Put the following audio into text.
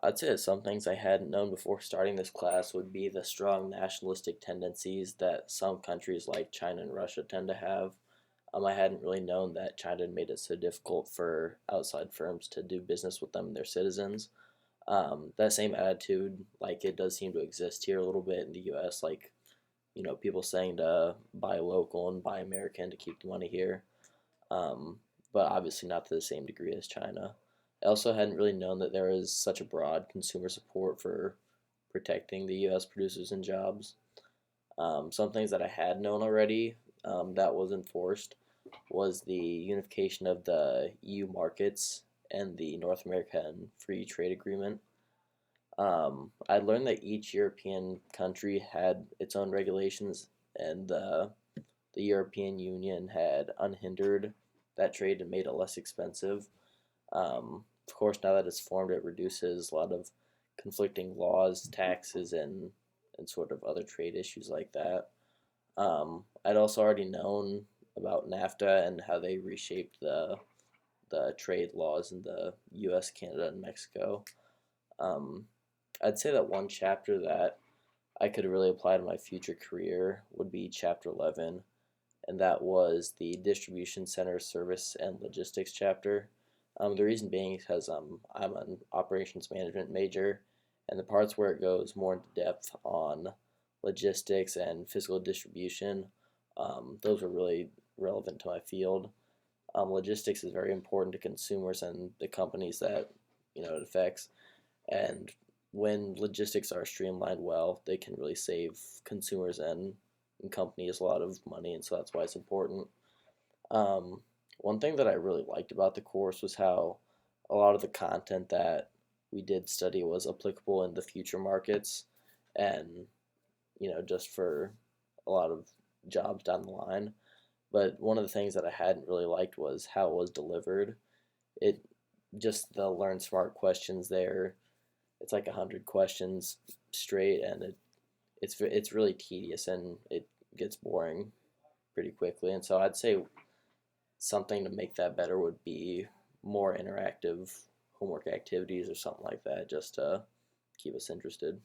I'd say that some things I hadn't known before starting this class would be the strong nationalistic tendencies that some countries like China and Russia tend to have. I hadn't really known that China had made it so difficult for outside firms to do business with them and their citizens. That same attitude, like it does seem to exist here a little bit in the U.S. Like people saying to buy local and buy American to keep the money here, um, but obviously not to the same degree as China. I also hadn't really known that there is such a broad consumer support for protecting the U.S. producers and jobs. Some things that I had known already that was enforced was the unification of the EU markets and the North American Free Trade Agreement. I learned that each European country had its own regulations, and the European Union had unhindered that trade and made it less expensive. Of course, now that it's formed, it reduces a lot of conflicting laws, taxes, and sort of other trade issues like that. I'd also already known about NAFTA and how they reshaped the trade laws in the U.S., Canada, and Mexico. Um, I'd say that one chapter that I could really apply to my future career would be Chapter 11, and that was the Distribution Center Service and Logistics chapter. The reason being is because I'm an operations management major, and the parts where it goes more into depth on logistics and physical distribution, those are really relevant to my field. Logistics is very important to consumers and the companies that it affects, and when logistics are streamlined well, they can really save consumers and companies a lot of money, and so that's why it's important. Um, One thing that I really liked about the course was how a lot of the content that we did study was applicable in the future markets and, just for a lot of jobs down the line. But one of the things that I hadn't really liked was how it was delivered. It just the learn smart questions there. It's like 100 questions straight, and it's really tedious and it gets boring pretty quickly. And so I'd say something to make that better would be more interactive homework activities or something like that, just to keep us interested.